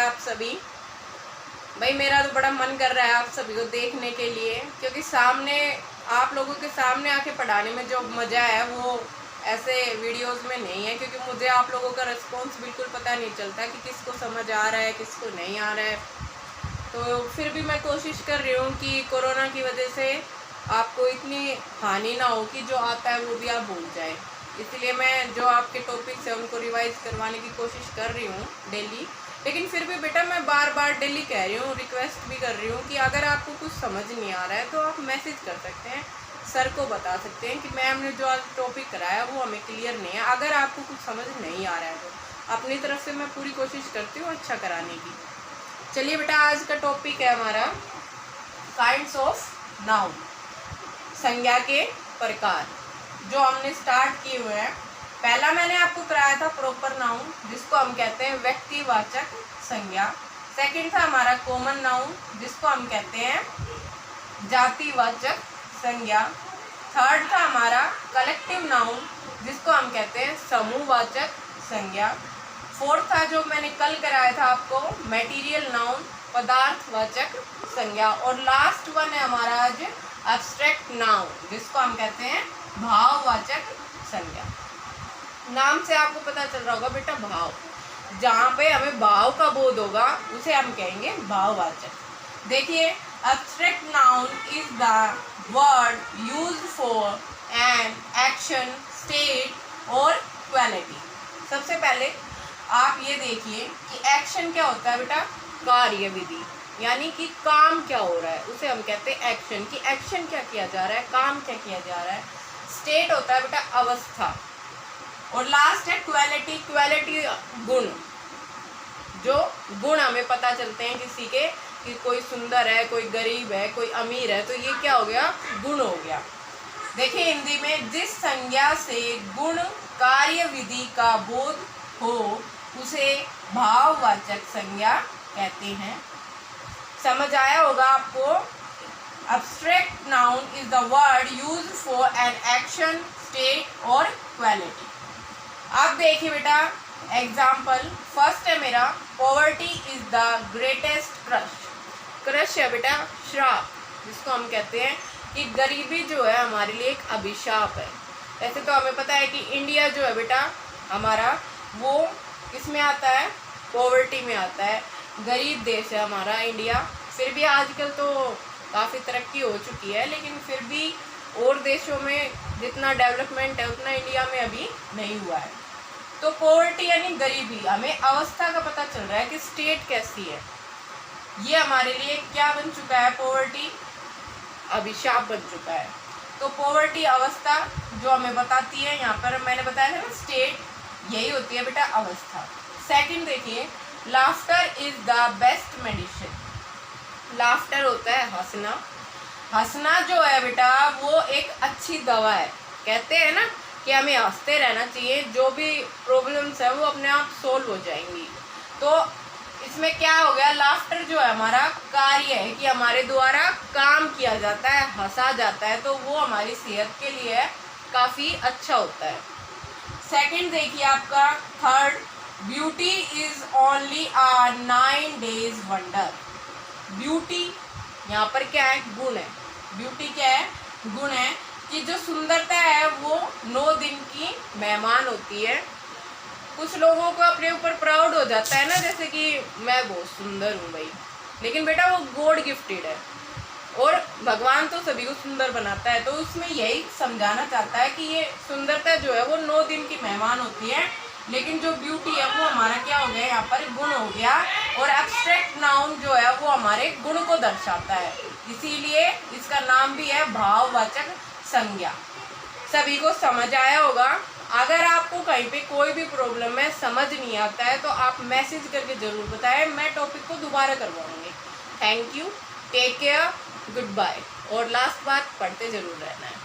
आप सभी। भाई मेरा तो बड़ा मन कर रहा है आप सभी को देखने के लिए, क्योंकि सामने आप लोगों के सामने आके पढ़ाने में जो मज़ा है वो ऐसे वीडियोस में नहीं है। क्योंकि मुझे आप लोगों का रिस्पॉन्स बिल्कुल पता नहीं चलता कि किसको समझ आ रहा है किसको नहीं आ रहा है। तो फिर भी मैं कोशिश कर रही हूँ कि कोरोना की वजह से आपको इतनी हानि ना हो कि जो आता है वो भी आप भूल जाए। इसलिए मैं जो आपके टॉपिक्स है उनको रिवाइज करवाने की कोशिश कर रही हूँ डेली। लेकिन फिर भी बेटा मैं बार बार डेली कह रही हूँ, रिक्वेस्ट भी कर रही हूँ कि अगर आपको कुछ समझ नहीं आ रहा है तो आप मैसेज कर सकते हैं, सर को बता सकते हैं कि मैम ने जो आज टॉपिक कराया वो हमें क्लियर नहीं है। अगर आपको कुछ समझ नहीं आ रहा है तो अपनी तरफ से मैं पूरी कोशिश करती हूँ अच्छा कराने की। चलिए बेटा, आज का टॉपिक है हमारा काइंड्स ऑफ नाउन, संज्ञा के प्रकार जो हमने स्टार्ट किए हुए हैं। पहला मैंने आपको कराया था प्रॉपर नाउन, जिसको हम कहते हैं व्यक्तिवाचक संज्ञा। सेकंड था हमारा कॉमन नाउन, जिसको हम कहते हैं जातिवाचक संज्ञा। थर्ड था हमारा कलेक्टिव नाउन, जिसको हम कहते हैं समूहवाचक संज्ञा। फोर्थ था जो मैंने कल कराया था आपको मटेरियल नाउन, पदार्थवाचक संज्ञा। और लास्ट वन है हमारा आज एब्स्ट्रैक्ट नाउन, जिसको हम कहते हैं भाववाचक संज्ञा। नाम से आपको पता चल रहा होगा बेटा, भाव, जहाँ पे हमें भाव का बोध होगा उसे हम कहेंगे भाववाचक। देखिए, abstract noun is the word used for an action, state और क्वालिटी। सबसे पहले आप ये देखिए कि एक्शन क्या होता है बेटा, कार्य विधि, यानी कि काम क्या हो रहा है उसे हम कहते हैं एक्शन, कि एक्शन क्या किया जा रहा है, काम क्या किया जा रहा है। स्टेट होता है बेटा अवस्था। और लास्ट है क्वालिटी। क्वालिटी गुण, जो गुण हमें पता चलते हैं किसी के, कि कोई सुंदर है, कोई गरीब है, कोई अमीर है, तो ये क्या हो गया, गुण हो गया। देखिए हिंदी में जिस संज्ञा से गुण कार्य विधि का बोध हो उसे भाववाचक संज्ञा कहते हैं। समझ आया होगा आपको। Abstract noun is the word used for an action, state और क्वालिटी। अब देखिए बेटा एग्जाम्पल, फर्स्ट है मेरा poverty is the greatest crush. Crush है बेटा श्राप, जिसको हम कहते हैं कि गरीबी जो है हमारे लिए एक अभिशाप है। ऐसे तो हमें पता है कि इंडिया जो है बेटा हमारा वो किसमें आता है, पॉवर्टी में आता है। गरीब देश है हमारा इंडिया। फिर भी आजकल तो काफ़ी तरक्की हो चुकी है, लेकिन फिर भी और देशों में जितना डेवलपमेंट है उतना इंडिया में अभी नहीं हुआ है। तो पॉवर्टी यानी गरीबी, हमें अवस्था का पता चल रहा है कि स्टेट कैसी है। ये हमारे लिए क्या बन चुका है, पॉवर्टी अभिशाप बन चुका है। तो पॉवर्टी अवस्था जो हमें बताती है, यहाँ पर मैंने बताया था ना स्टेट, यही होती है बेटा अवस्था। सेकंड देखिए, laughter is the best medicine. Laughter होता है हंसना। हंसना जो है बेटा वो एक अच्छी दवा है। कहते हैं ना कि हमें हंसते रहना चाहिए, जो भी प्रॉब्लम्स है वो अपने आप सोल्व हो जाएंगी। तो इसमें क्या हो गया, लाफ्टर जो है हमारा कार्य है कि हमारे द्वारा काम किया जाता है, हंसा जाता है, तो वो हमारी सेहत के लिए काफ़ी अच्छा होता है। सेकंड देखिए आपका third, beauty is only a 9 days wonder. Beauty यहाँ पर क्या है, गुण है। ब्यूटी क्या है, गुण है, कि जो सुंदरता है वो 9 दिन की मेहमान होती है। कुछ लोगों को अपने ऊपर प्राउड हो जाता है ना, जैसे कि मैं बहुत सुंदर हूँ भाई, लेकिन बेटा वो गॉड गिफ्टेड है और भगवान तो सभी को सुंदर बनाता है। तो उसमें यही समझाना चाहता है कि ये सुंदरता जो है वो 9 दिन की मेहमान होती है, लेकिन जो ब्यूटी है वो हमारा क्या हो गया, यहाँ पर गुण हो गया। और एब्स्ट्रैक्ट नाउन जो है वो हमारे गुण को दर्शाता है, इसीलिए इसका नाम भी है भाववाचक संज्ञा। सभी को समझ आया होगा। अगर आपको कहीं पे कोई भी प्रॉब्लम है, समझ नहीं आता है, तो आप मैसेज करके ज़रूर बताएं, मैं टॉपिक को दोबारा करवाऊंगी। Thank you, take care, goodbye. और लास्ट बात, पढ़ते ज़रूर रहना है।